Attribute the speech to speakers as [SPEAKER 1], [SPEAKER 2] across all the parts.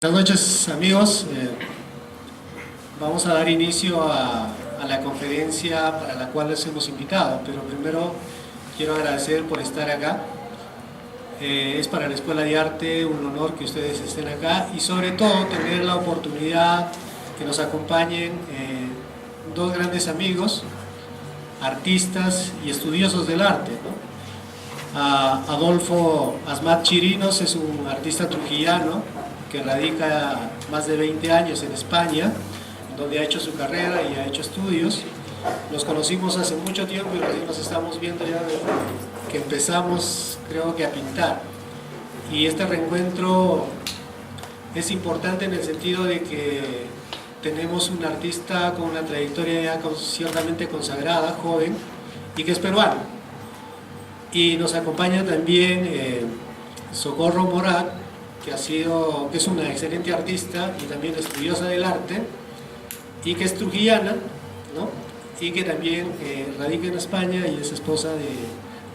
[SPEAKER 1] Buenas noches, amigos. Vamos a dar inicio a la conferencia para la cual les hemos invitado, pero primero quiero agradecer por estar acá. Es para la Escuela de Arte un honor que ustedes estén acá y sobre todo tener la oportunidad que nos acompañen dos grandes amigos, artistas y estudiosos del arte, ¿no? Adolfo Asmat Chirinos es un artista trujillano que radica más de 20 años en España, donde ha hecho su carrera y ha hecho estudios. Nos conocimos hace mucho tiempo y recién nos estamos viendo ya desde que empezamos, creo que a pintar. Y este reencuentro es importante en el sentido de que tenemos un artista con una trayectoria ya ciertamente consagrada, joven, y que es peruano. Y nos acompaña también Socorro Morat, que es una excelente artista y también estudiosa del arte, y que es trujillana, ¿no? Y que también radica en España y es esposa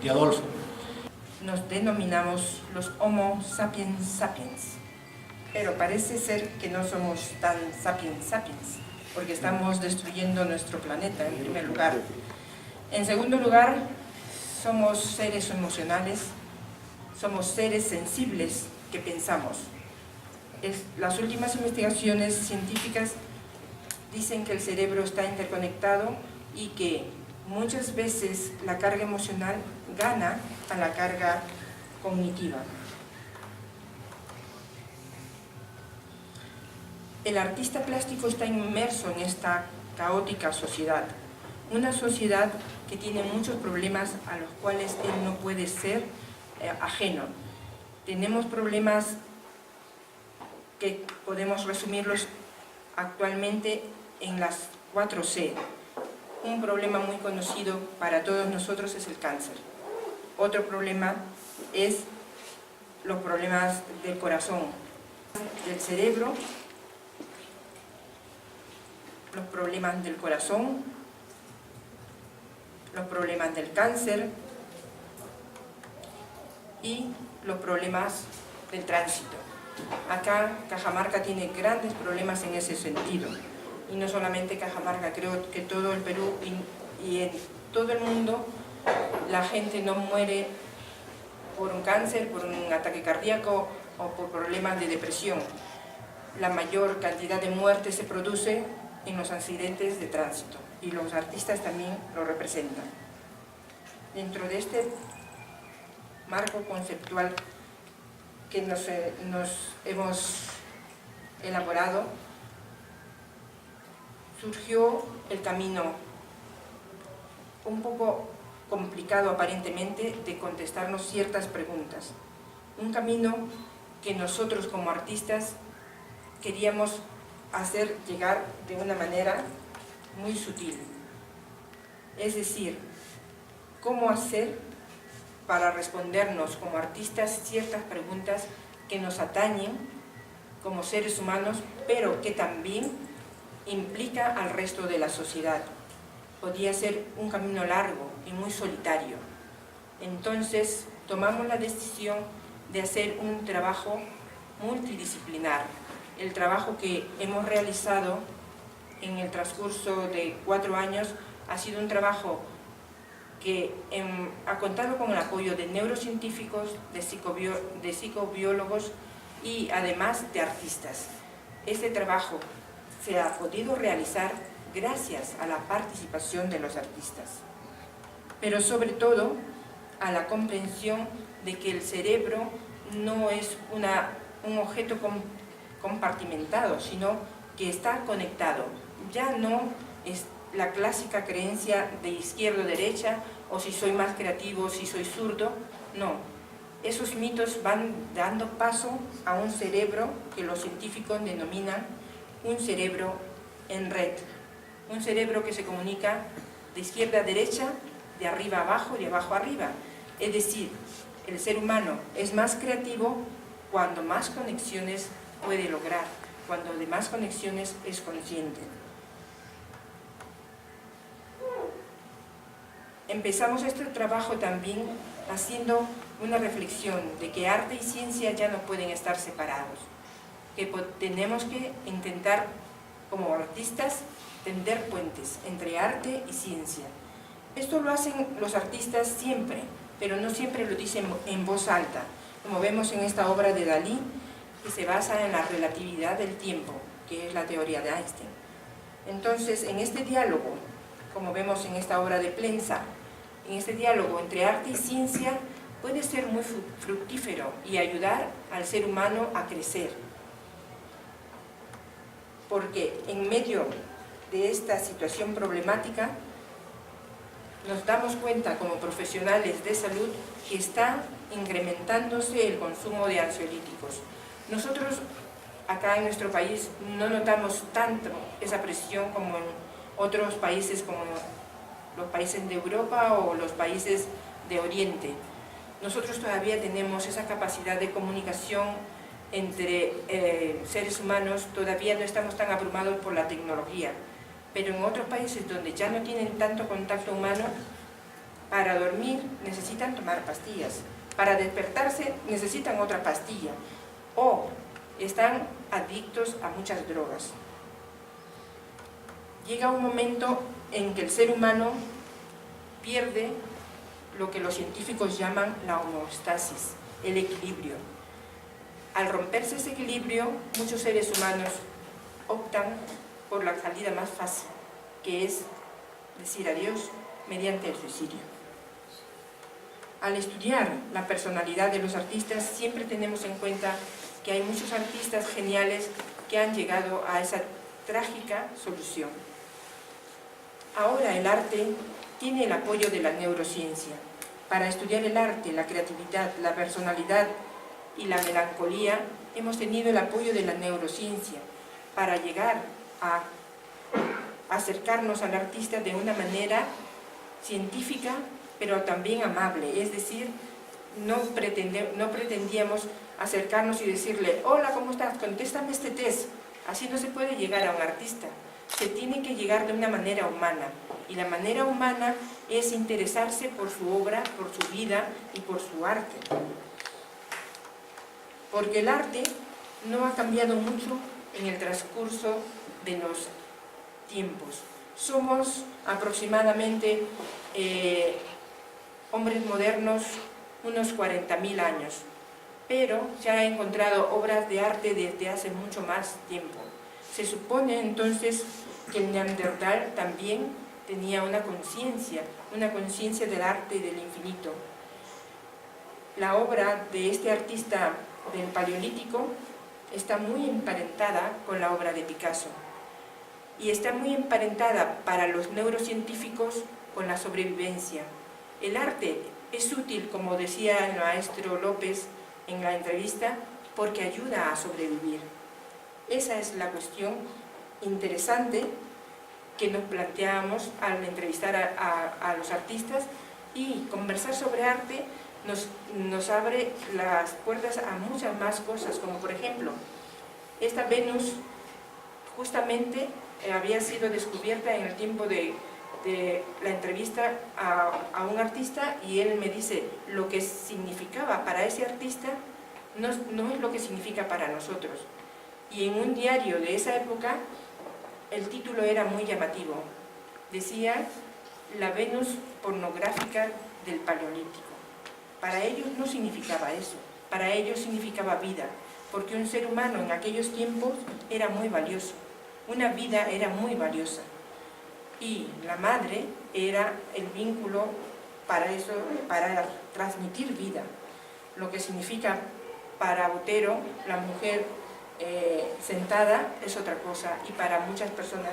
[SPEAKER 1] de Adolfo.
[SPEAKER 2] Nos denominamos los Homo sapiens sapiens, pero parece ser que no somos tan sapiens sapiens, porque estamos destruyendo nuestro planeta en primer lugar. En segundo lugar, somos seres emocionales, somos seres sensibles que pensamos. Las últimas investigaciones científicas dicen que el cerebro está interconectado y que muchas veces la carga emocional gana a la carga cognitiva. El artista plástico está inmerso en esta caótica sociedad, una sociedad que tiene muchos problemas a los cuales él no puede ser ajeno. Tenemos problemas que podemos resumirlos actualmente en las 4C. Un problema muy conocido para todos nosotros es el cáncer. Otro problema es los problemas del corazón, del cerebro, los problemas del corazón, los problemas del cáncer y los problemas del tránsito. Acá Cajamarca tiene grandes problemas en ese sentido. Y no solamente Cajamarca, creo que todo el Perú y en todo el mundo la gente no muere por un cáncer, por un ataque cardíaco o por problemas de depresión. La mayor cantidad de muertes se produce en los accidentes de tránsito y los artistas también lo representan. Dentro de este marco conceptual que nos hemos elaborado, surgió el camino un poco complicado aparentemente de contestarnos ciertas preguntas. Un camino que nosotros como artistas queríamos hacer llegar de una manera muy sutil. Es decir, ¿cómo hacer para respondernos como artistas ciertas preguntas que nos atañen como seres humanos, pero que también implica al resto de la sociedad? Podía ser un camino largo y muy solitario. Entonces tomamos la decisión de hacer un trabajo multidisciplinar. El trabajo que hemos realizado en el transcurso de 4 años ha sido un trabajo que ha contado con el apoyo de neurocientíficos, de psicobiólogos y además de artistas. Este trabajo se ha podido realizar gracias a la participación de los artistas, pero sobre todo a la comprensión de que el cerebro no es un objeto compartimentado, sino que está conectado. Ya no es la clásica creencia de izquierda-derecha, o si soy más creativo, si soy zurdo. No, esos mitos van dando paso a un cerebro que los científicos denominan un cerebro en red, un cerebro que se comunica de izquierda a derecha, de arriba a abajo, de abajo a arriba. Es decir, el ser humano es más creativo cuando más conexiones puede lograr, cuando de más conexiones es consciente. Empezamos este trabajo también haciendo una reflexión de que arte y ciencia ya no pueden estar separados. que tenemos que intentar, como artistas, tender puentes entre arte y ciencia. Esto lo hacen los artistas siempre, pero no siempre lo dicen en voz alta, como vemos en esta obra de Dalí, que se basa en la relatividad del tiempo, que es la teoría de Einstein. Entonces, en este diálogo, como vemos en esta obra de Plensa, en este diálogo entre arte y ciencia, puede ser muy fructífero y ayudar al ser humano a crecer. Porque en medio de esta situación problemática, nos damos cuenta como profesionales de salud que está incrementándose el consumo de ansiolíticos. Nosotros acá en nuestro país no notamos tanto esa presión como en otros países, como los países de Europa o los países de Oriente. Nosotros todavía tenemos esa capacidad de comunicación entre seres humanos, todavía no estamos tan abrumados por la tecnología. Pero en otros países donde ya no tienen tanto contacto humano, para dormir necesitan tomar pastillas, para despertarse necesitan otra pastilla, o están adictos a muchas drogas. Llega un momento en que el ser humano pierde lo que los científicos llaman la homeostasis, el equilibrio. Al romperse ese equilibrio, muchos seres humanos optan por la salida más fácil, que es decir adiós mediante el suicidio. Al estudiar la personalidad de los artistas, siempre tenemos en cuenta que hay muchos artistas geniales que han llegado a esa trágica solución. Ahora el arte tiene el apoyo de la neurociencia. Para estudiar el arte, la creatividad, la personalidad y la melancolía, hemos tenido el apoyo de la neurociencia para llegar a acercarnos al artista de una manera científica, pero también amable. Es decir, no pretendíamos acercarnos y decirle: hola, ¿cómo estás? Contéstame este test. Así no se puede llegar a un artista. Se tiene que llegar de una manera humana. Y la manera humana es interesarse por su obra, por su vida y por su arte. Porque el arte no ha cambiado mucho en el transcurso de los tiempos. Somos aproximadamente hombres modernos unos 40.000 años, pero se han encontrado obras de arte desde hace mucho más tiempo. Se supone entonces que el Neandertal también tenía una conciencia del arte y del infinito. La obra de este artista del Paleolítico está muy emparentada con la obra de Picasso, y está muy emparentada para los neurocientíficos con la sobrevivencia. El arte es útil, como decía el maestro López en la entrevista, porque ayuda a sobrevivir. Esa es la cuestión interesante que nos planteamos al entrevistar a los artistas, y conversar sobre arte nos abre las puertas a muchas más cosas, como por ejemplo, esta Venus justamente había sido descubierta en el tiempo de la entrevista a un artista, y él me dice: lo que significaba para ese artista no es lo que significa para nosotros. Y en un diario de esa época el título era muy llamativo. Decía: la Venus pornográfica del Paleolítico. Para ellos no significaba eso, para ellos significaba vida, porque un ser humano en aquellos tiempos era muy valioso, una vida era muy valiosa, y la madre era el vínculo para eso, para transmitir vida. Lo que significa para Botero la mujer sentada es otra cosa, y para muchas personas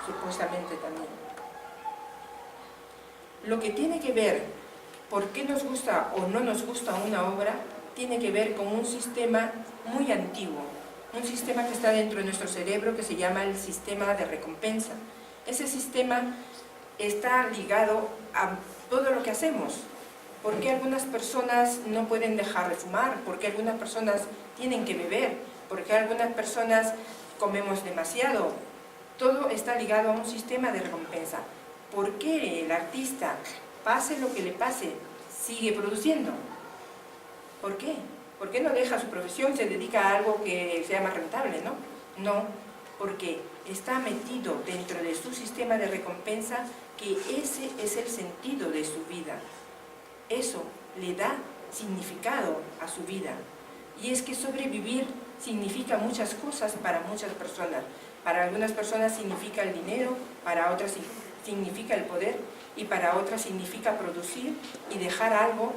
[SPEAKER 2] supuestamente también. Lo que tiene que ver por qué nos gusta o no nos gusta una obra tiene que ver con un sistema muy antiguo, un sistema que está dentro de nuestro cerebro, que se llama el sistema de recompensa. Ese sistema está ligado a todo lo que hacemos. ¿Por qué algunas personas no pueden dejar de fumar? ¿Por qué algunas personas tienen que beber? ¿Por qué algunas personas comemos demasiado? Todo está ligado a un sistema de recompensa. ¿Por qué el artista, pase lo que le pase, sigue produciendo? ¿Por qué? ¿Por qué no deja su profesión y se dedica a algo que sea más rentable, no? No, porque está metido dentro de su sistema de recompensa que ese es el sentido de su vida. Eso le da significado a su vida. Y es que sobrevivir significa muchas cosas para muchas personas. Para algunas personas significa el dinero, para otras significa el poder y para otras significa producir y dejar algo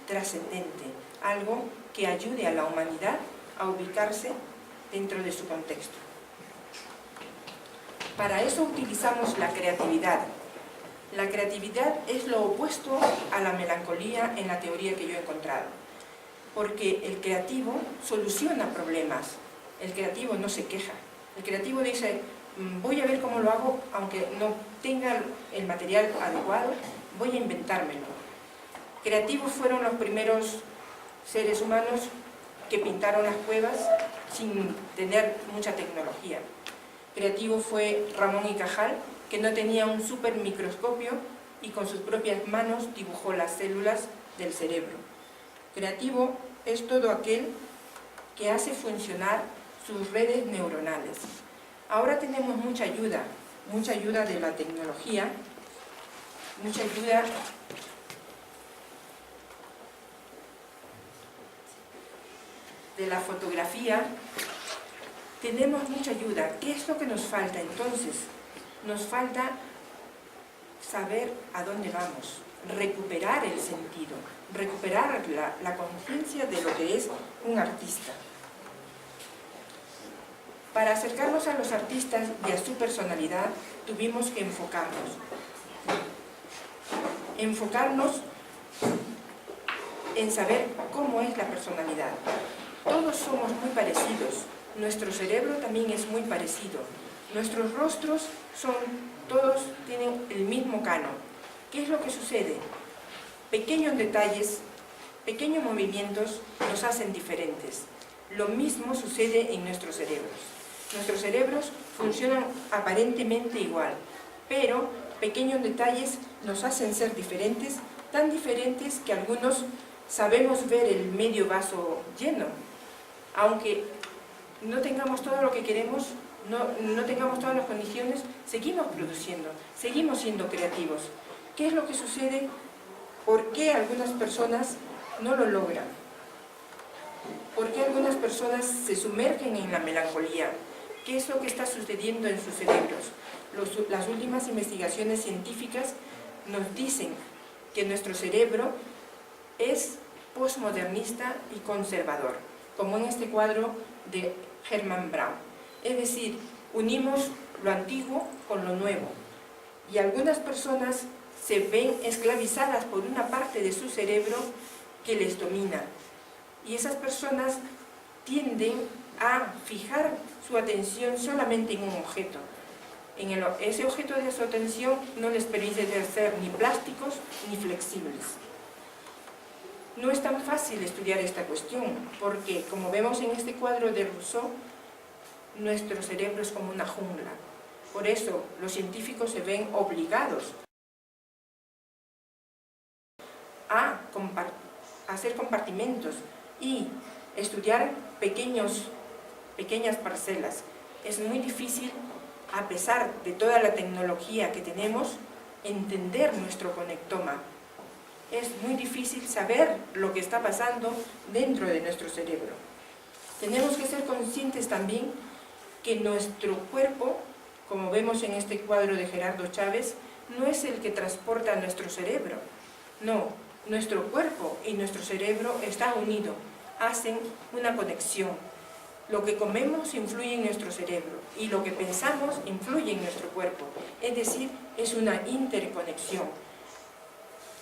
[SPEAKER 2] trascendente, algo que ayude a la humanidad a ubicarse dentro de su contexto. Para eso utilizamos la creatividad. La creatividad es lo opuesto a la melancolía en la teoría que yo he encontrado, porque el creativo soluciona problemas, el creativo no se queja, el creativo dice, voy a ver cómo lo hago, aunque no tenga el material adecuado, voy a inventármelo. Creativos fueron los primeros seres humanos que pintaron las cuevas sin tener mucha tecnología. Creativo fue Ramón y Cajal, que no tenía un super microscopio y con sus propias manos dibujó las células del cerebro. Creativo es todo aquel que hace funcionar sus redes neuronales. Ahora tenemos mucha ayuda de la tecnología, mucha ayuda de la fotografía, tenemos mucha ayuda. ¿Qué es lo que nos falta entonces? Nos falta saber a dónde vamos, recuperar el sentido, recuperar la conciencia de lo que es un artista. Para acercarnos a los artistas y a su personalidad, tuvimos que enfocarnos. Enfocarnos en saber cómo es la personalidad. Todos somos muy parecidos, nuestro cerebro también es muy parecido, nuestros rostros todos tienen el mismo canon. ¿Qué es lo que sucede? Pequeños detalles, pequeños movimientos nos hacen diferentes. Lo mismo sucede en nuestros cerebros. Nuestros cerebros funcionan aparentemente igual, pero pequeños detalles nos hacen ser diferentes, tan diferentes que algunos sabemos ver el medio vaso lleno. Aunque no tengamos todo lo que queremos, no tengamos todas las condiciones, seguimos produciendo, seguimos siendo creativos. ¿Qué es lo que sucede? ¿Por qué algunas personas no lo logran? ¿Por qué algunas personas se sumergen en la melancolía? ¿Qué es lo que está sucediendo en sus cerebros? Las últimas investigaciones científicas nos dicen que nuestro cerebro es postmodernista y conservador, como en este cuadro de Hermann Braun. Es decir, unimos lo antiguo con lo nuevo. Y algunas personas se ven esclavizadas por una parte de su cerebro que les domina. Y esas personas tienden a fijar su atención solamente en un objeto. Ese objeto de su atención no les permite ser ni plásticos ni flexibles. No es tan fácil estudiar esta cuestión, porque, como vemos en este cuadro de Rousseau, nuestro cerebro es como una jungla. Por eso, los científicos se ven obligados a hacer compartimentos y estudiar pequeñas parcelas. Es muy difícil, a pesar de toda la tecnología que tenemos, entender nuestro conectoma. Es muy difícil saber lo que está pasando dentro de nuestro cerebro. Tenemos que ser conscientes también que nuestro cuerpo, como vemos en este cuadro de Gerardo Chávez, no es el que transporta nuestro cerebro. No, nuestro cuerpo y nuestro cerebro están unidos, hacen una conexión. Lo que comemos influye en nuestro cerebro y lo que pensamos influye en nuestro cuerpo. Es decir, es una interconexión.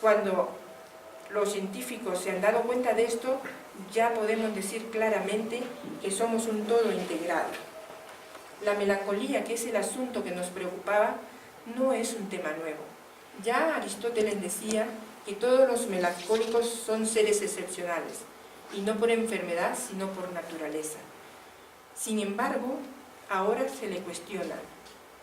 [SPEAKER 2] Cuando los científicos se han dado cuenta de esto, ya podemos decir claramente que somos un todo integrado. La melancolía, que es el asunto que nos preocupaba, no es un tema nuevo. Ya Aristóteles decía que todos los melancólicos son seres excepcionales, y no por enfermedad, sino por naturaleza. Sin embargo, ahora se le cuestiona,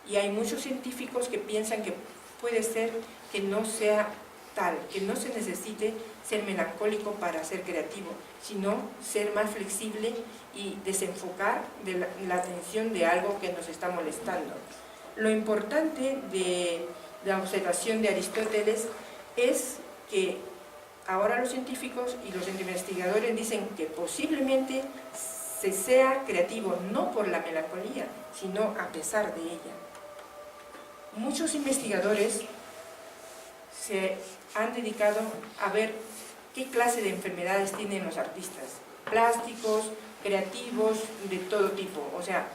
[SPEAKER 2] y hay muchos científicos que piensan que puede ser que no sea tal que no se necesite ser melancólico para ser creativo, sino ser más flexible y desenfocar de la atención de algo que nos está molestando. Lo importante de la observación de Aristóteles es que ahora los científicos y los investigadores dicen que posiblemente se sea creativo no por la melancolía, sino a pesar de ella. Muchos investigadores se han dedicado a ver qué clase de enfermedades tienen los artistas, plásticos, creativos, de todo tipo. O sea,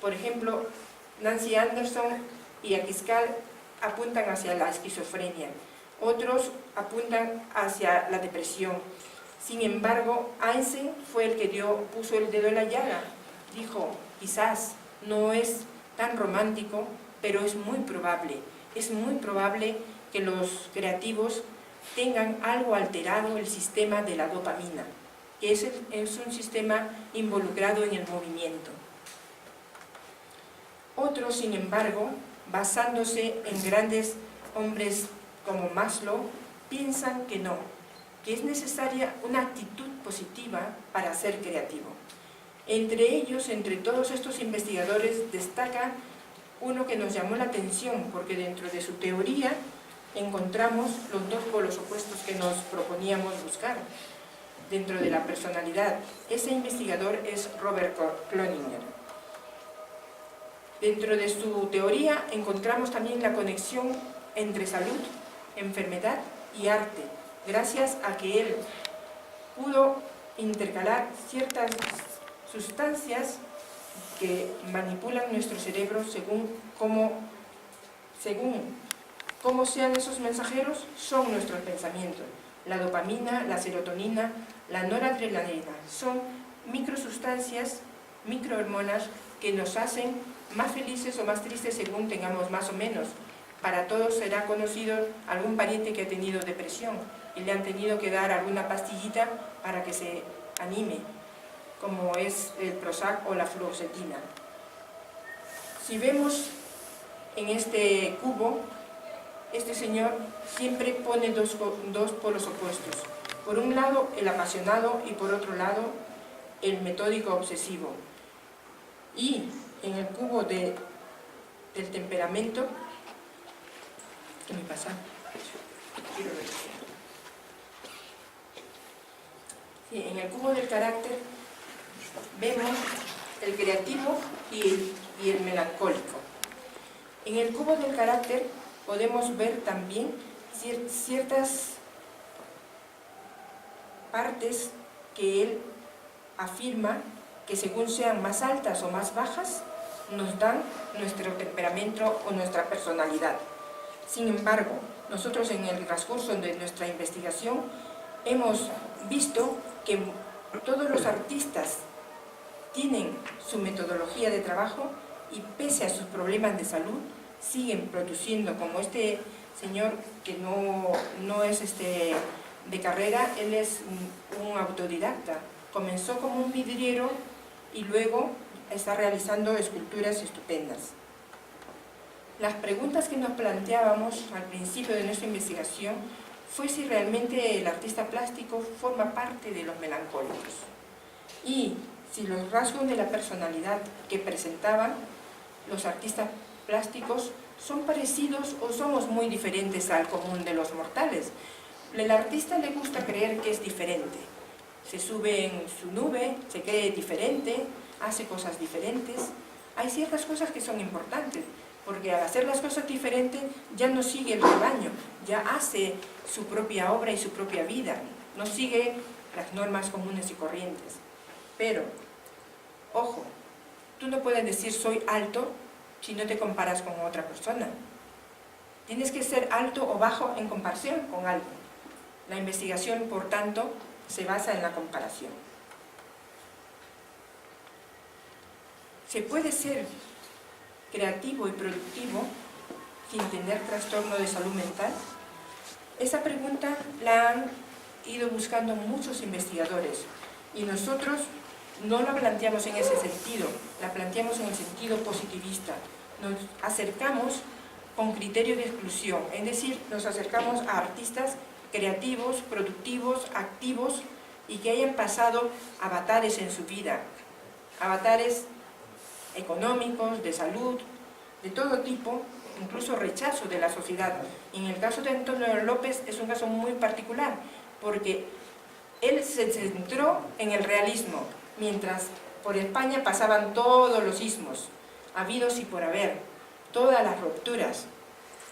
[SPEAKER 2] por ejemplo, Nancy Anderson y Akiscal apuntan hacia la esquizofrenia, otros apuntan hacia la depresión. Sin embargo, Einstein fue el que puso el dedo en la llaga. Dijo, quizás no es tan romántico, pero es muy probable que los creativos tengan algo alterado el sistema de la dopamina, que es un sistema involucrado en el movimiento. Otros, sin embargo, basándose en grandes hombres como Maslow, piensan que no, que es necesaria una actitud positiva para ser creativo. Entre ellos, entre todos estos investigadores, destaca uno que nos llamó la atención, porque dentro de su teoría encontramos los dos polos opuestos que nos proponíamos buscar dentro de la personalidad. Ese investigador es Robert Cloninger. Dentro de su teoría encontramos también la conexión entre salud, enfermedad y arte, gracias a que él pudo intercalar ciertas sustancias que manipulan nuestro cerebro según cómo sean esos mensajeros, son nuestros pensamientos. La dopamina, la serotonina, la noradrenalina son microsustancias, microhormonas que nos hacen más felices o más tristes según tengamos más o menos. Para todos será conocido algún pariente que ha tenido depresión y le han tenido que dar alguna pastillita para que se anime, como es el Prozac o la fluoxetina. Si vemos en este cubo, este señor siempre pone dos polos opuestos. Por un lado, el apasionado y por otro lado, el metódico obsesivo. Y en el cubo del temperamento, ¿qué me pasa? Quiero ver. Sí, en el cubo del carácter vemos el creativo y el melancólico. En el cubo del carácter podemos ver también ciertas partes que él afirma que según sean más altas o más bajas, nos dan nuestro temperamento o nuestra personalidad. Sin embargo, nosotros en el transcurso de nuestra investigación hemos visto que todos los artistas tienen su metodología de trabajo y pese a sus problemas de salud, siguen produciendo, como este señor que no es de carrera, él es un autodidacta. Comenzó como un vidriero y luego está realizando esculturas estupendas. Las preguntas que nos planteábamos al principio de nuestra investigación fue si realmente el artista plástico forma parte de los melancólicos y si los rasgos de la personalidad que presentaban los artistas plásticos son parecidos o somos muy diferentes al común de los mortales. El artista le gusta creer que es diferente. Se sube en su nube, se cree diferente, hace cosas diferentes. Hay ciertas cosas que son importantes, porque al hacer las cosas diferentes ya no sigue el rebaño, ya hace su propia obra y su propia vida, no sigue las normas comunes y corrientes. Pero, ojo, tú no puedes decir soy alto si no te comparas con otra persona. Tienes que ser alto o bajo en comparación con algo. La investigación, por tanto, se basa en la comparación. ¿Se puede ser creativo y productivo sin tener trastorno de salud mental? Esa pregunta la han ido buscando muchos investigadores y nosotros no la planteamos en ese sentido, la planteamos en el sentido positivista. Nos acercamos con criterio de exclusión, es decir, nos acercamos a artistas creativos, productivos, activos y que hayan pasado avatares en su vida, avatares económicos, de salud, de todo tipo, incluso rechazo de la sociedad. En el caso de Antonio López es un caso muy particular, porque él se centró en el realismo, mientras por España pasaban todos los ismos, habidos y por haber, todas las rupturas.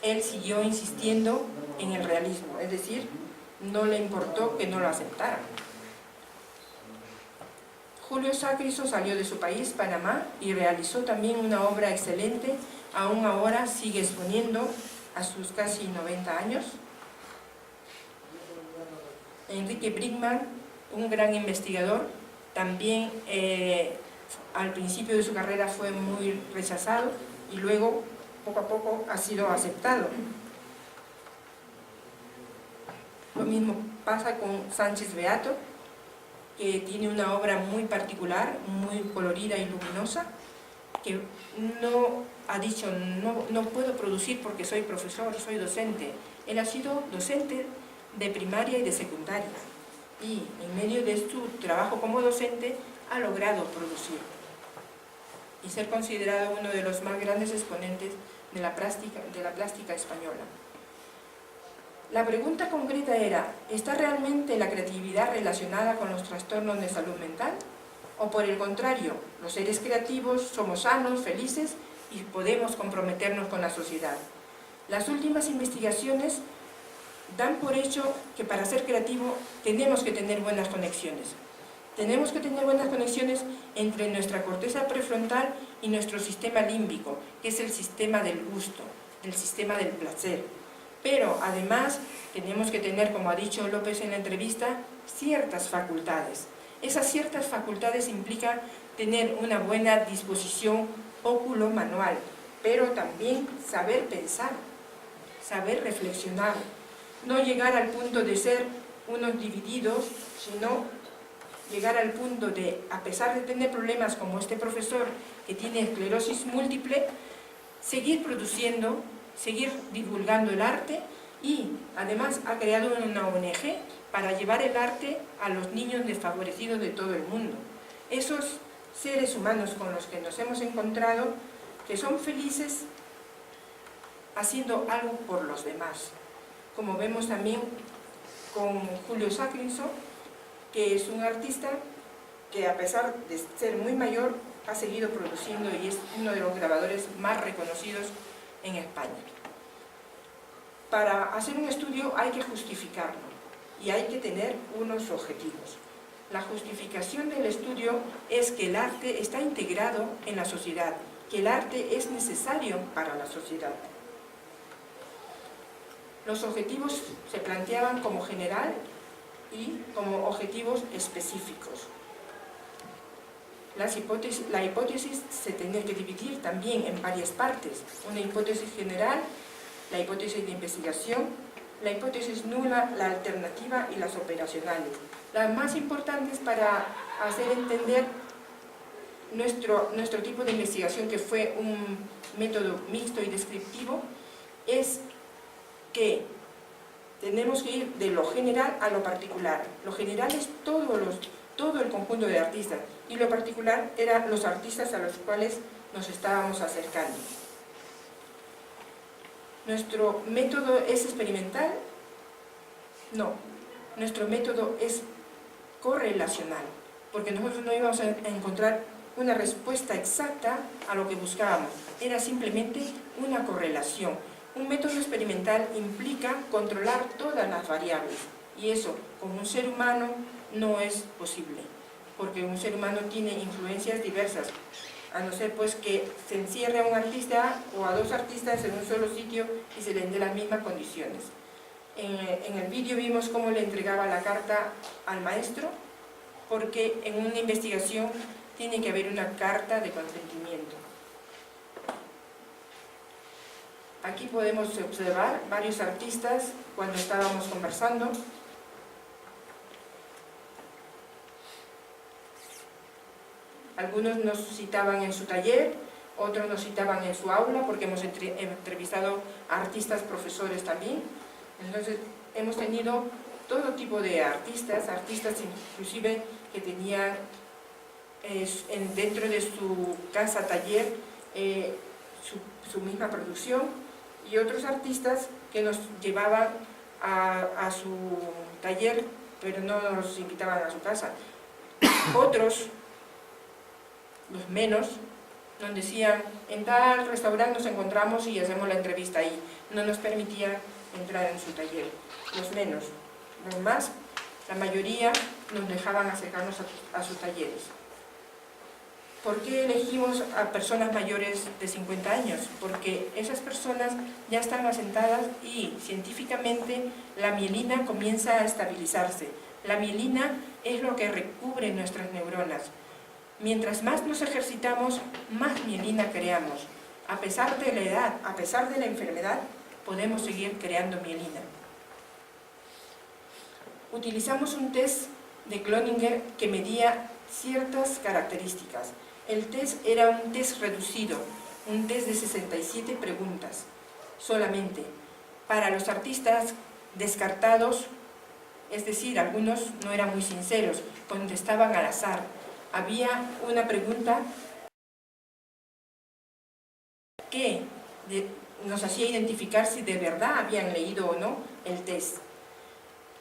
[SPEAKER 2] Él siguió insistiendo en el realismo, es decir, no le importó que no lo aceptaran. Julio Sacristán salió de su país, Panamá, y realizó también una obra excelente, aún ahora sigue exponiendo a sus casi 90 años. Enrique Brinkmann, un gran investigador, también al principio de su carrera fue muy rechazado y luego, poco a poco, ha sido aceptado. Lo mismo pasa con Sánchez Beato, que tiene una obra muy particular, muy colorida y luminosa, que no ha dicho, no puedo producir porque soy profesor, soy docente. Él ha sido docente de primaria y de secundaria, y en medio de su trabajo como docente ha logrado producir y ser considerado uno de los más grandes exponentes de la plástica española. La pregunta concreta era, ¿está realmente la creatividad relacionada con los trastornos de salud mental? ¿O por el contrario, los seres creativos somos sanos, felices y podemos comprometernos con la sociedad? Las últimas investigaciones dan por hecho que para ser creativo tenemos que tener buenas conexiones. Tenemos que tener buenas conexiones entre nuestra corteza prefrontal y nuestro sistema límbico, que es el sistema del gusto, el sistema del placer. Pero además tenemos que tener, como ha dicho López en la entrevista, ciertas facultades. Esas ciertas facultades implican tener una buena disposición óculo-manual, pero también saber pensar, saber reflexionar, no llegar al punto de ser unos divididos, sino llegar al punto de, a pesar de tener problemas como este profesor que tiene esclerosis múltiple, seguir produciendo, seguir divulgando el arte, y además ha creado una ONG para llevar el arte a los niños desfavorecidos de todo el mundo. Esos seres humanos con los que nos hemos encontrado, que son felices haciendo algo por los demás. Como vemos también con Julio Sacristán, que es un artista que a pesar de ser muy mayor, ha seguido produciendo y es uno de los grabadores más reconocidos en España. Para hacer un estudio hay que justificarlo y hay que tener unos objetivos. La justificación del estudio es que el arte está integrado en la sociedad, que el arte es necesario para la sociedad. Los objetivos se planteaban como general y como objetivos específicos. La hipótesis se tiene que dividir también en varias partes. Una hipótesis general, la hipótesis de investigación, la hipótesis nula, la alternativa y las operacionales. Las más importantes para hacer entender nuestro tipo de investigación, que fue un método mixto y descriptivo, es que tenemos que ir de lo general a lo particular. Lo general es todo el conjunto de artistas, y lo particular eran los artistas a los cuales nos estábamos acercando. ¿Nuestro método es experimental? No, nuestro método es correlacional, porque nosotros no íbamos a encontrar una respuesta exacta a lo que buscábamos, era simplemente una correlación. Un método experimental implica controlar todas las variables, y eso con un ser humano no es posible, porque un ser humano tiene influencias diversas, a no ser pues que se encierre a un artista o a dos artistas en un solo sitio y se les dé las mismas condiciones. En el vídeo vimos cómo le entregaba la carta al maestro, porque en una investigación tiene que haber una carta de consentimiento. Aquí podemos observar varios artistas cuando estábamos conversando. Algunos nos citaban en su taller, otros nos citaban en su aula, porque hemos entrevistado a artistas profesores también. Entonces hemos tenido todo tipo de artistas inclusive que tenían dentro de su casa taller su misma producción, y otros artistas que nos llevaban a su taller, pero no nos invitaban a su casa. Otros, los menos, nos decían: en tal restaurante nos encontramos y hacemos la entrevista ahí. No nos permitían entrar en su taller. Los menos. Los más, la mayoría, nos dejaban acercarnos a sus talleres. ¿Por qué elegimos a personas mayores de 50 años? Porque esas personas ya están asentadas y científicamente la mielina comienza a estabilizarse. La mielina es lo que recubre nuestras neuronas. Mientras más nos ejercitamos, más mielina creamos. A pesar de la edad, a pesar de la enfermedad, podemos seguir creando mielina. Utilizamos un test de Cloninger que medía ciertas características. El test era un test reducido, un test de 67 preguntas solamente. Para los artistas descartados, es decir, algunos no eran muy sinceros, contestaban al azar. Había una pregunta que nos hacía identificar si de verdad habían leído o no el test.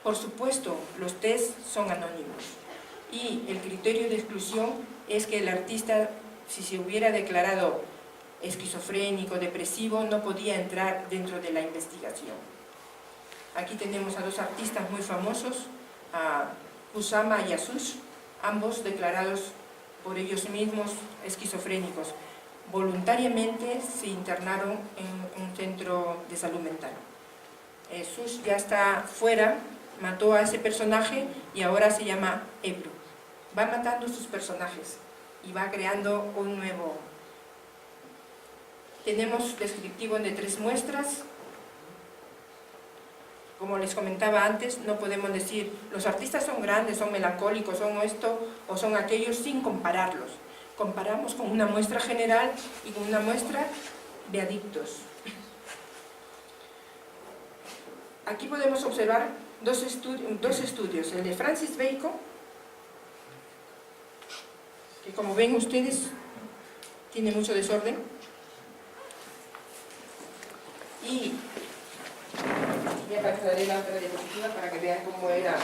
[SPEAKER 2] Por supuesto, los test son anónimos y el criterio de exclusión es que el artista, si se hubiera declarado esquizofrénico, depresivo, no podía entrar dentro de la investigación. Aquí tenemos a dos artistas muy famosos, a Kusama y Asush, ambos declarados por ellos mismos esquizofrénicos. Voluntariamente se internaron en un centro de salud mental. Asush ya está fuera, mató a ese personaje y ahora se llama Ebru. Va matando sus personajes y va creando un nuevo. Tenemos descriptivo de 3 muestras. Como les comentaba antes, no podemos decir los artistas son grandes, son melancólicos, son esto o son aquellos sin compararlos. Comparamos con una muestra general y con una muestra de adictos. Aquí podemos observar dos estudios, el de Francis Bacon, que como ven ustedes tiene mucho desorden, y ya pasaré la otra diapositiva para que vean cómo era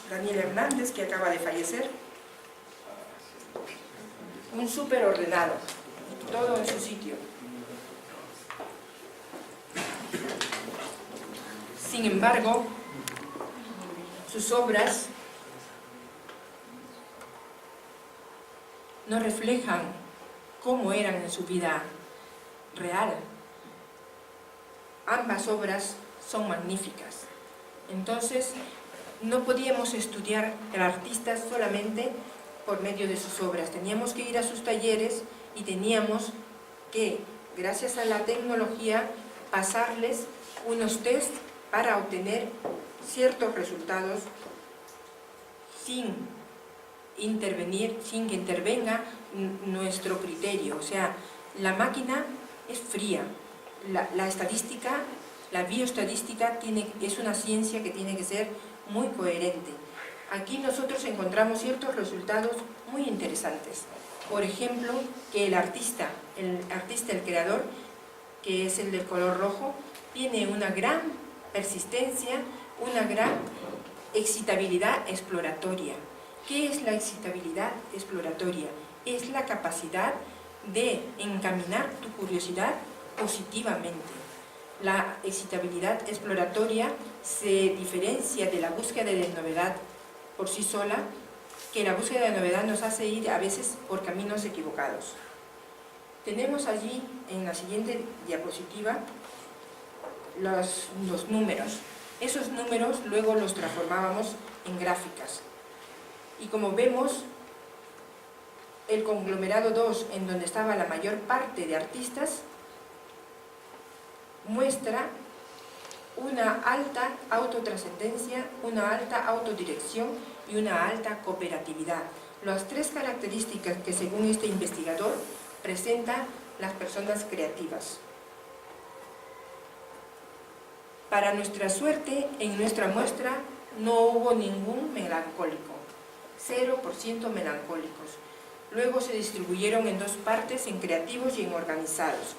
[SPEAKER 2] Daniel Hernández, que acaba de fallecer. Un súper ordenado, todo en su sitio. Sin embargo, sus obras no reflejan cómo eran en su vida real. Ambas obras son magníficas. Entonces, no podíamos estudiar al artista solamente por medio de sus obras. Teníamos que ir a sus talleres y teníamos que, gracias a la tecnología, pasarles unos test para obtener ciertos resultados sin intervenir, sin que intervenga nuestro criterio. O sea, la máquina es fría. La estadística, la bioestadística es una ciencia que tiene que ser muy coherente. Aquí nosotros encontramos ciertos resultados muy interesantes. Por ejemplo, que el artista, el creador, que es el del color rojo, tiene una gran persistencia, una gran excitabilidad exploratoria. ¿Qué es la excitabilidad exploratoria? Es la capacidad de encaminar tu curiosidad positivamente. La excitabilidad exploratoria se diferencia de la búsqueda de novedad por sí sola, que la búsqueda de novedad nos hace ir a veces por caminos equivocados. Tenemos allí, en la siguiente diapositiva, los números. Esos números luego los transformábamos en gráficas. Y como vemos, el conglomerado 2, en donde estaba la mayor parte de artistas, muestra una alta autotrascendencia, una alta autodirección y una alta cooperatividad. las 3 características que según este investigador presentan las personas creativas. Para nuestra suerte, en nuestra muestra no hubo ningún melancólico, 0% melancólicos. Luego se distribuyeron en 2 partes, en creativos y en organizados.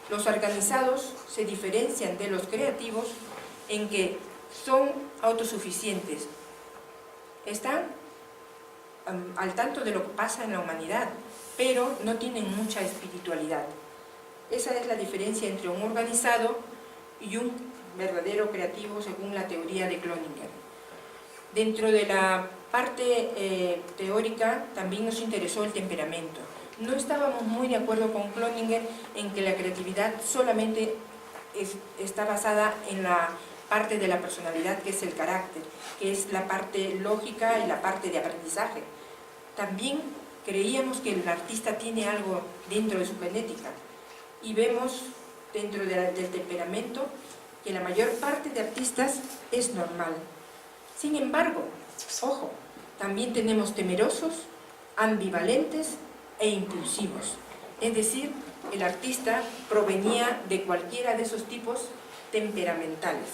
[SPEAKER 2] Los organizados se diferencian de los creativos en que son autosuficientes, están al tanto de lo que pasa en la humanidad, pero no tienen mucha espiritualidad. Esa es la diferencia entre un organizado y un verdadero creativo según la teoría de Cloninger. Dentro de la parte teórica también nos interesó el temperamento. No estábamos muy de acuerdo con Cloninger en que la creatividad solamente está basada en la parte de la personalidad, que es el carácter, que es la parte lógica y la parte de aprendizaje. También creíamos que el artista tiene algo dentro de su genética, y vemos dentro del temperamento que la mayor parte de artistas es normal. Sin embargo, ojo, también tenemos temerosos, ambivalentes e impulsivos. Es decir, el artista provenía de cualquiera de esos tipos temperamentales,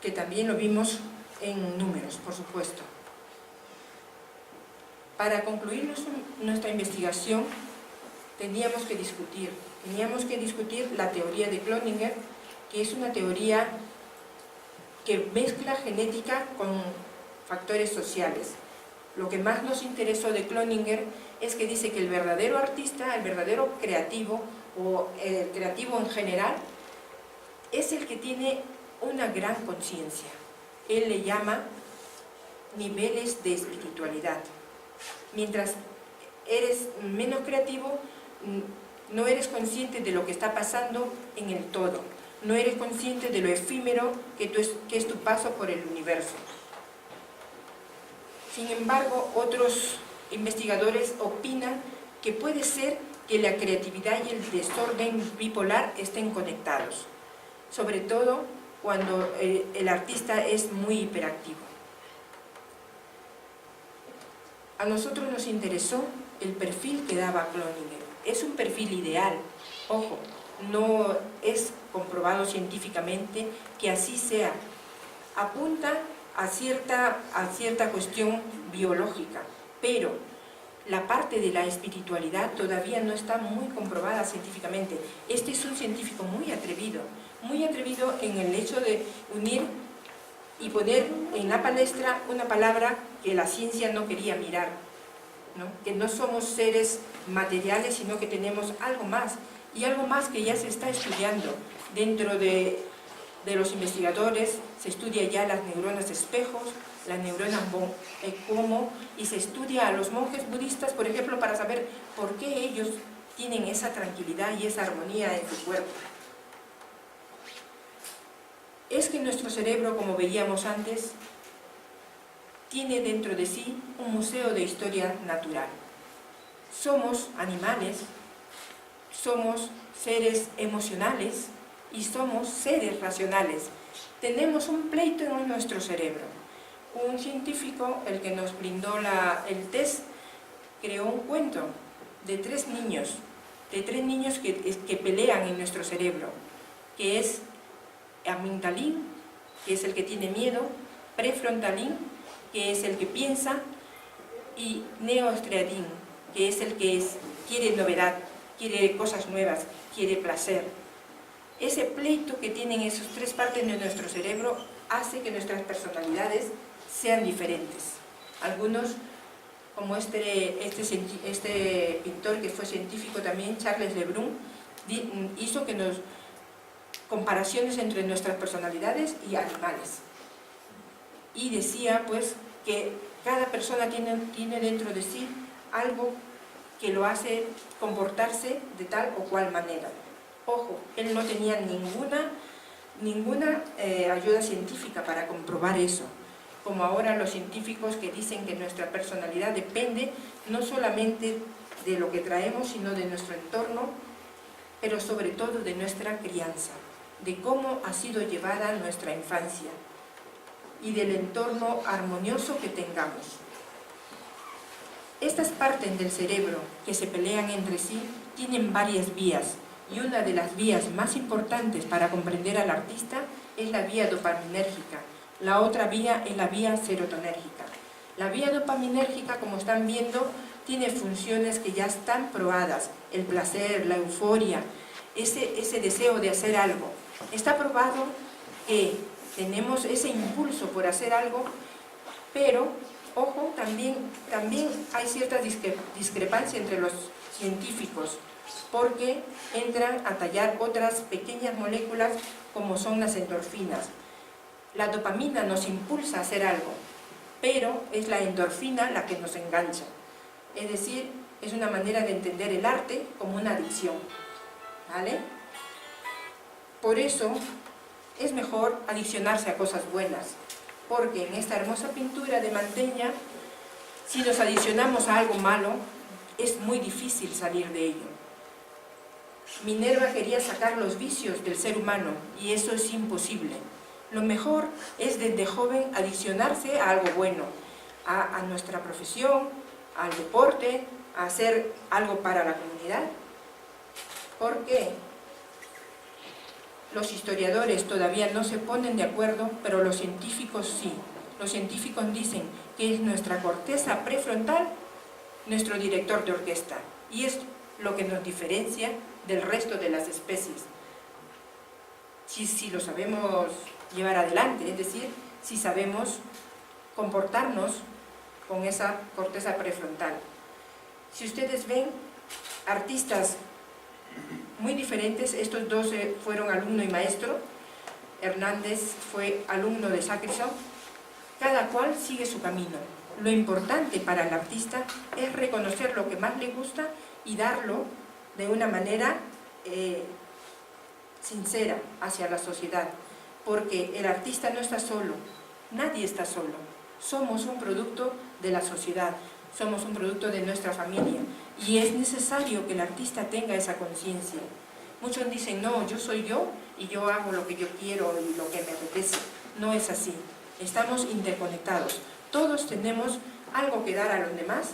[SPEAKER 2] que también lo vimos en números, por supuesto. Para concluir nuestra investigación, teníamos que discutir la teoría de Cloninger, que es una teoría que mezcla genética con factores sociales. Lo que más nos interesó de Cloninger es que dice que el verdadero artista, el verdadero creativo, o el creativo en general, es el que tiene una gran conciencia. Él le llama niveles de espiritualidad. Mientras eres menos creativo, no eres consciente de lo que está pasando en el todo, no eres consciente de lo efímero que es tu paso por el universo. Sin embargo, otros investigadores opinan que puede ser que la creatividad y el desorden bipolar estén conectados, sobre todo cuando el artista es muy hiperactivo. A nosotros nos interesó el perfil que daba Cloninger. Es un perfil ideal, ojo, no es comprobado científicamente que así sea. Apunta a cierta cuestión biológica, pero la parte de la espiritualidad todavía no está muy comprobada científicamente. Este es un científico muy atrevido en el hecho de unir y poner en la palestra una palabra que la ciencia no quería mirar, ¿no? Que no somos seres materiales, sino que tenemos algo más, y algo más que ya se está estudiando dentro de los investigadores. Se estudia ya las neuronas espejos, las neuronas como, y se estudia a los monjes budistas, por ejemplo, para saber por qué ellos tienen esa tranquilidad y esa armonía en su cuerpo. Es que nuestro cerebro, como veíamos antes, tiene dentro de sí un museo de historia natural. Somos animales, somos seres emocionales y somos seres racionales. Tenemos un pleito en nuestro cerebro. Un científico, el que nos brindó el test, creó un cuento de 3 niños, que pelean en nuestro cerebro, que es amigdalín, que es el que tiene miedo, prefrontalín, que es el que piensa, y neoestriadín, que es el que quiere novedad, quiere cosas nuevas, quiere placer. Ese pleito que tienen esas 3 partes de nuestro cerebro hace que nuestras personalidades sean diferentes. Algunos, como este pintor que fue científico también, Charles Le Brun, hizo comparaciones entre nuestras personalidades y animales. Y decía pues que cada persona tiene dentro de sí algo que lo hace comportarse de tal o cual manera. Ojo, él no tenía ninguna ayuda científica para comprobar eso, como ahora los científicos que dicen que nuestra personalidad depende no solamente de lo que traemos, sino de nuestro entorno, pero sobre todo de nuestra crianza, de cómo ha sido llevada nuestra infancia. y del entorno armonioso que tengamos. Estas partes del cerebro que se pelean entre sí tienen varias vías, y una de las vías más importantes para comprender al artista es la vía dopaminérgica. La otra vía es la vía serotonérgica. La vía dopaminérgica, como están viendo, tiene funciones que ya están probadas: el placer, la euforia, ese deseo de hacer algo. Está probado que tenemos ese impulso por hacer algo, pero, ojo, también hay cierta discrepancia entre los científicos, porque entran a tallar otras pequeñas moléculas como son las endorfinas. La dopamina nos impulsa a hacer algo, pero es la endorfina la que nos engancha. Es decir, es una manera de entender el arte como una adicción, ¿vale? Por eso es mejor adiccionarse a cosas buenas, porque en esta hermosa pintura de Mantegna, si nos adicionamos a algo malo, es muy difícil salir de ello. Minerva quería sacar los vicios del ser humano, y eso es imposible. Lo mejor es desde joven adicionarse a algo bueno, a nuestra profesión, al deporte, a hacer algo para la comunidad. ¿Por qué? Los historiadores todavía no se ponen de acuerdo, pero los científicos sí. Los científicos dicen que es nuestra corteza prefrontal nuestro director de orquesta, y es lo que nos diferencia del resto de las especies. Si lo sabemos llevar adelante, es decir, si sabemos comportarnos con esa corteza prefrontal. Si ustedes ven artistas muy diferentes, estos dos fueron alumno y maestro, Hernández fue alumno de Sacristán, cada cual sigue su camino. Lo importante para el artista es reconocer lo que más le gusta y darlo de una manera sincera hacia la sociedad, porque el artista no está solo, nadie está solo. Somos un producto de la sociedad, somos un producto de nuestra familia, y es necesario que el artista tenga esa conciencia. Muchos dicen, no, yo soy yo y yo hago lo que yo quiero y lo que me apetece. No es así, estamos interconectados, todos tenemos algo que dar a los demás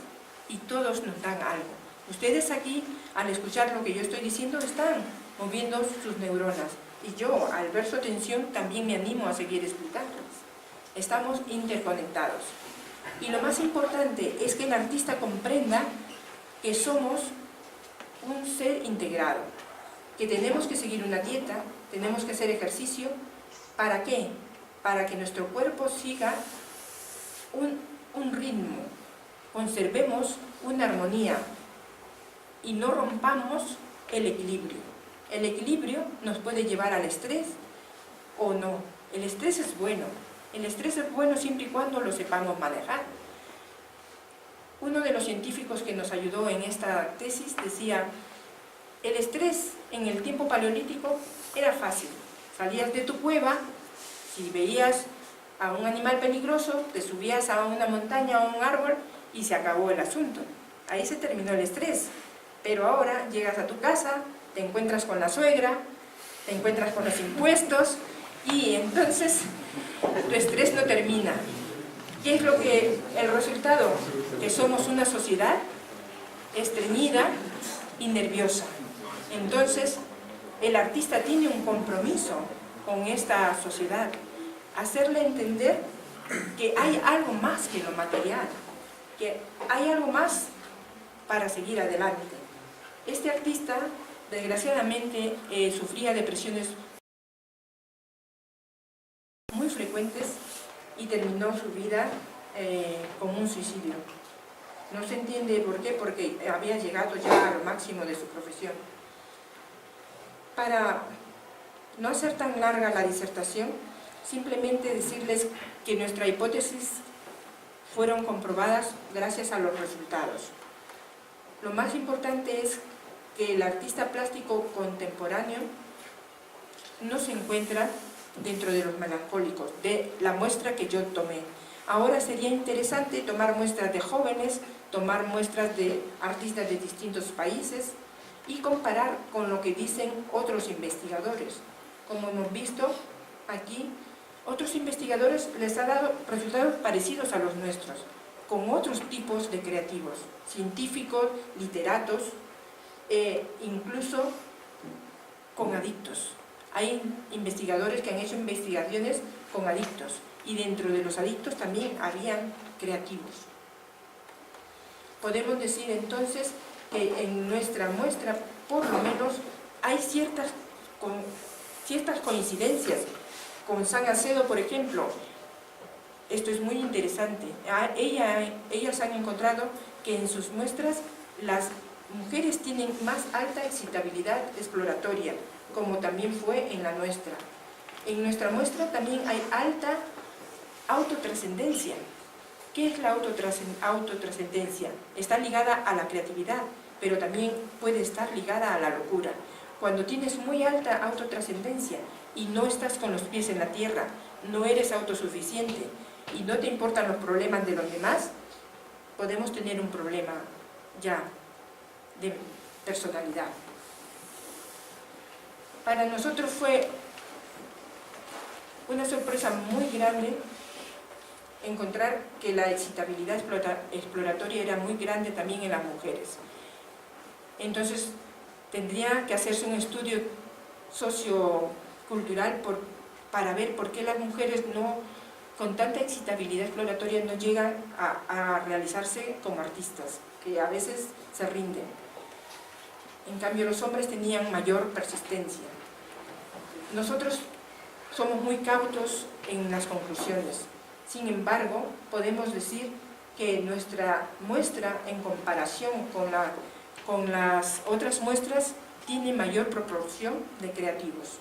[SPEAKER 2] y todos nos dan algo. Ustedes aquí, al escuchar lo que yo estoy diciendo, están moviendo sus neuronas, y yo, al ver su atención, también me animo a seguir explicándoles. Estamos interconectados. Y lo más importante es que el artista comprenda que somos un ser integrado, que tenemos que seguir una dieta, tenemos que hacer ejercicio. ¿Para qué? Para que nuestro cuerpo siga un ritmo, conservemos una armonía y no rompamos el equilibrio. El equilibrio nos puede llevar al estrés o no. El estrés es bueno. El estrés es bueno siempre y cuando lo sepamos manejar. Uno de los científicos que nos ayudó en esta tesis decía, el estrés en el tiempo paleolítico era fácil. Salías de tu cueva, si veías a un animal peligroso, te subías a una montaña o a un árbol y se acabó el asunto. Ahí se terminó el estrés. Pero ahora llegas a tu casa, te encuentras con la suegra, te encuentras con los impuestos, y entonces tu estrés no termina. ¿Qué es el resultado? Que somos una sociedad estreñida y nerviosa. Entonces, el artista tiene un compromiso con esta sociedad, hacerle entender que hay algo más que lo material, que hay algo más para seguir adelante. Este artista, desgraciadamente, sufría depresiones muy frecuentes y terminó su vida con un suicidio. No se entiende por qué, porque había llegado ya a lo máximo de su profesión. Para no hacer tan larga la disertación, simplemente decirles que nuestras hipótesis fueron comprobadas gracias a los resultados. Lo más importante es que el artista plástico contemporáneo no se encuentra dentro de los melancólicos, de la muestra que yo tomé. Ahora sería interesante tomar muestras de jóvenes, tomar muestras de artistas de distintos países y comparar con lo que dicen otros investigadores. Como hemos visto aquí, Otros investigadores les han dado resultados parecidos a los nuestros, con otros tipos de creativos, científicos, literatos, incluso con adictos. Hay investigadores que han hecho investigaciones con adictos, y dentro de los adictos también habían creativos. Podemos decir entonces que en nuestra muestra, por lo menos, hay ciertas coincidencias. Con San Acedo, por ejemplo, esto es muy interesante. Ellas han encontrado que en sus muestras las mujeres tienen más alta excitabilidad exploratoria, como también fue en la nuestra. En nuestra muestra también hay alta autotrascendencia. ¿Qué es la autotrascendencia? Está ligada a la creatividad, pero también puede estar ligada a la locura. Cuando tienes muy alta autotrascendencia y no estás con los pies en la tierra, no eres autosuficiente y no te importan los problemas de los demás, podemos tener un problema ya de personalidad. Para nosotros fue una sorpresa muy grande encontrar que la excitabilidad exploratoria era muy grande también en las mujeres. Entonces, tendría que hacerse un estudio sociocultural para ver por qué las mujeres con tanta excitabilidad exploratoria no llegan a realizarse como artistas, que a veces se rinden. En cambio, los hombres tenían mayor persistencia. Nosotros somos muy cautos en las conclusiones. Sin embargo, podemos decir que nuestra muestra, en comparación con las otras muestras, tiene mayor proporción de creativos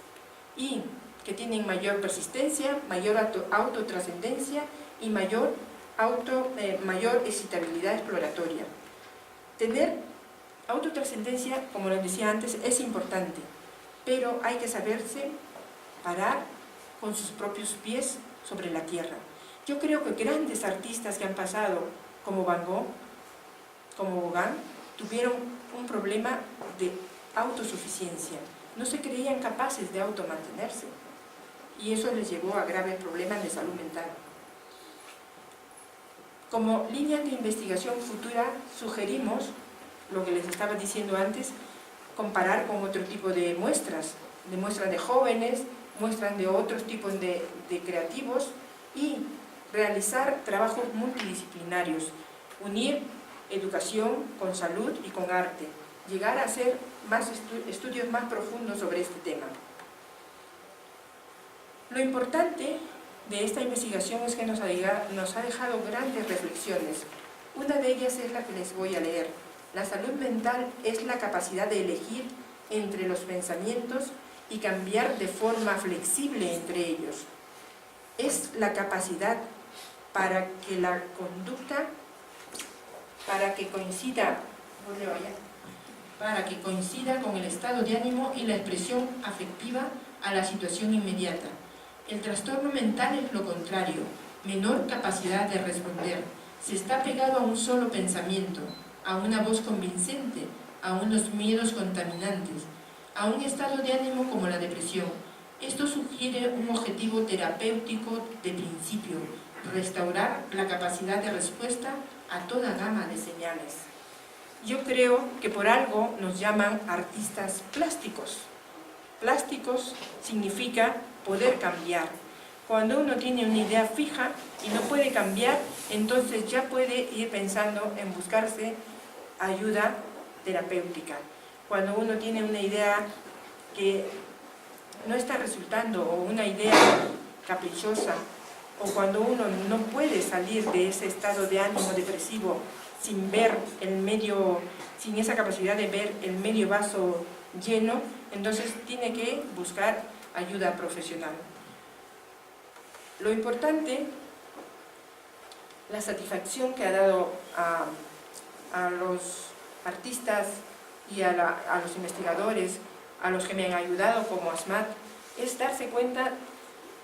[SPEAKER 2] y que tienen mayor persistencia, mayor autotrascendencia y mayor excitabilidad exploratoria. Tener autotrascendencia, como les decía antes, es importante, pero hay que saberse parar con sus propios pies sobre la tierra. Yo creo que grandes artistas que han pasado, como Van Gogh, como Gauguin, tuvieron un problema de autosuficiencia. No se creían capaces de automantenerse y eso les llevó a graves problemas de salud mental. Como línea de investigación futura, sugerimos, lo que les estaba diciendo antes, comparar con otro tipo de muestras de jóvenes, muestras de otros tipos de creativos y realizar trabajos multidisciplinarios, unir educación con salud y con arte, llegar a hacer estudios más profundos sobre este tema. Lo importante de esta investigación es que nos ha dejado grandes reflexiones. Una de ellas es la que les voy a leer. La salud mental es la capacidad de elegir entre los pensamientos y cambiar de forma flexible entre ellos. Es la capacidad para que la conducta, para que coincida con el estado de ánimo y la expresión afectiva a la situación inmediata. El trastorno mental es lo contrario, menor capacidad de responder. Se está pegado a un solo pensamiento, a una voz convincente, a unos miedos contaminantes, a un estado de ánimo como la depresión. Esto sugiere un objetivo terapéutico de principio, restaurar la capacidad de respuesta a toda gama de señales. Yo creo que por algo nos llaman artistas plásticos. Plásticos significa poder cambiar. Cuando uno tiene una idea fija y no puede cambiar, entonces ya puede ir pensando en buscarse ayuda terapéutica. Cuando uno tiene una idea que no está resultando o una idea caprichosa, o cuando uno no puede salir de ese estado de ánimo depresivo sin esa capacidad de ver el medio vaso lleno, entonces tiene que buscar ayuda profesional. Lo importante, la satisfacción que ha dado a los artistas y a los investigadores, a los que me han ayudado como ASMAT, es darse cuenta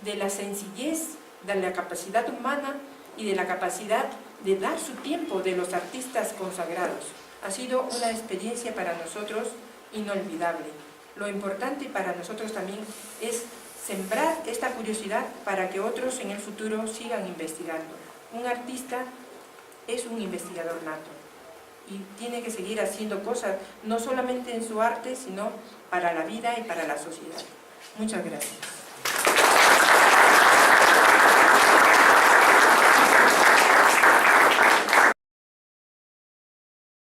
[SPEAKER 2] de la sencillez, de la capacidad humana y de la capacidad de dar su tiempo de los artistas consagrados. Ha sido una experiencia para nosotros inolvidable. Lo importante para nosotros también es sembrar esta curiosidad para que otros en el futuro sigan investigando. Un artista es un investigador nato y tiene que seguir haciendo cosas, no solamente en su arte, sino para la vida y para la sociedad. Muchas gracias.